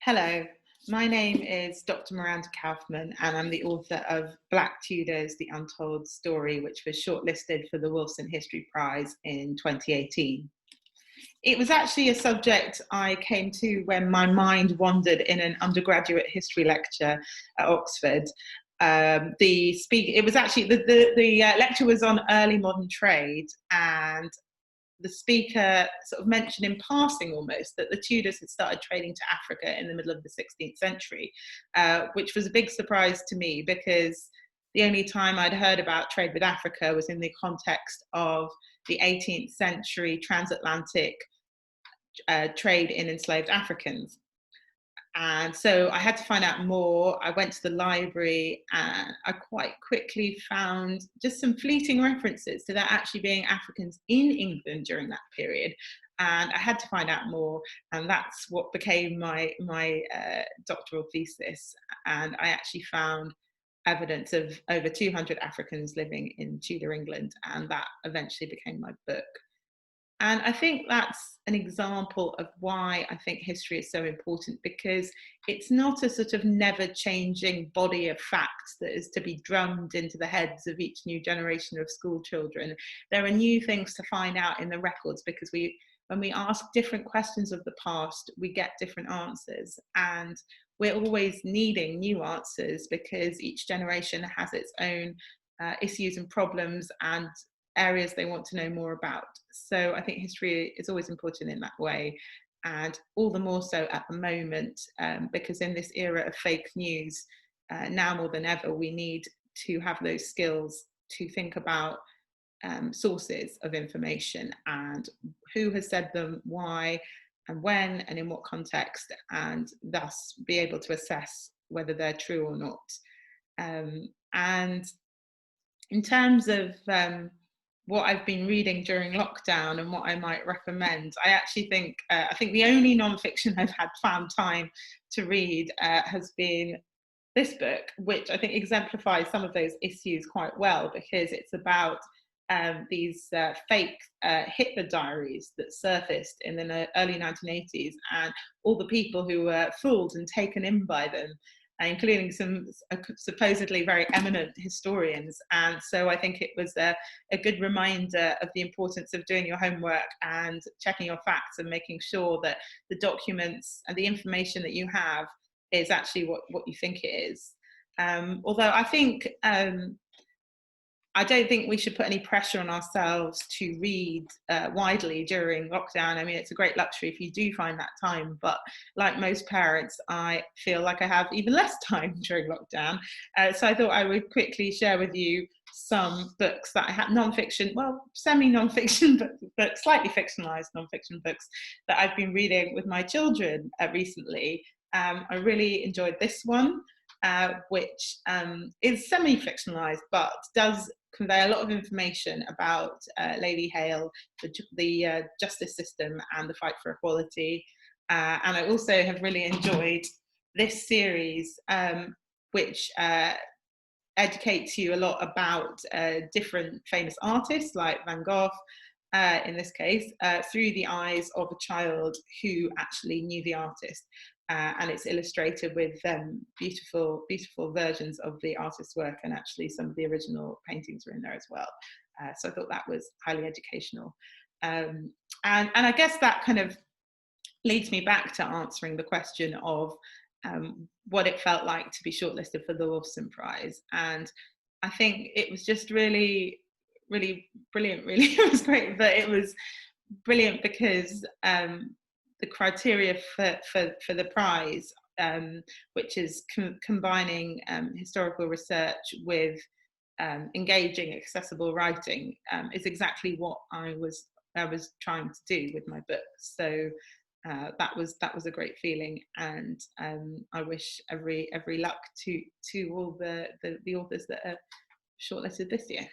Hello, my name is Dr. Miranda Kaufman, and I'm the author of Black Tudors, The Untold Story, which was shortlisted for the Wolfson History Prize in 2018. It was actually a subject I came to when my mind wandered in an undergraduate history lecture at Oxford. It was actually the lecture was on early modern trade, and the speaker sort of mentioned in passing almost that the Tudors had started trading to Africa in the middle of the 16th century, which was a big surprise to me because the only time I'd heard about trade with Africa was in the context of the 18th century transatlantic trade in enslaved Africans. And so I had to find out more. I went to the library and I quite quickly found just some fleeting references to there actually being Africans in England during that period. And I had to find out more, and that's what became my doctoral thesis. And I actually found evidence of over 200 Africans living in Tudor England, and that eventually became my book. And I think that's an example of why I think history is so important, because it's not a sort of never changing body of facts that is to be drummed into the heads of each new generation of school children. There are new things to find out in the records, because when we ask different questions of the past, we get different answers. And we're always needing new answers because each generation has its own issues and problems and areas they want to know more about. So I think history is always important in that way, and all the more so at the moment, because in this era of fake news, now more than ever, we need to have those skills to think about sources of information and who has said them, why and when and in what context, and thus be able to assess whether they're true or not. And in terms of what I've been reading during lockdown and what I might recommend, I actually think the only non-fiction I've had found time to read has been this book, which I think exemplifies some of those issues quite well, because it's about these fake Hitler diaries that surfaced in the early 1980s, and all the people who were fooled and taken in by them, including some supposedly very eminent historians. And so I think it was a good reminder of the importance of doing your homework and checking your facts and making sure that the documents and the information that you have is actually what you think it is. Although I don't think we should put any pressure on ourselves to read widely during lockdown. I mean, it's a great luxury if you do find that time, but like most parents, I feel like I have even less time during lockdown. So I thought I would quickly share with you some books that I had, non-fiction, well, semi-non-fiction, but slightly fictionalized non-fiction books that I've been reading with my children recently. I really enjoyed this one, which is semi-fictionalized, but does convey a lot of information about Lady Hale, the justice system and the fight for equality. And I also have really enjoyed this series, which educates you a lot about different famous artists like Van Gogh, in this case, through the eyes of a child who actually knew the artist. And it's illustrated with beautiful versions of the artist's work, and actually some of the original paintings are in there as well. So I thought that was highly educational. And I guess that kind of leads me back to answering the question of what it felt like to be shortlisted for the Wolfson Prize. And I think it was just really brilliant, really. It was great, but it was brilliant because the criteria for the prize, which is combining historical research with engaging, accessible writing, is exactly what I was trying to do with my book. So that was a great feeling, and I wish every luck to all the authors that are shortlisted this year.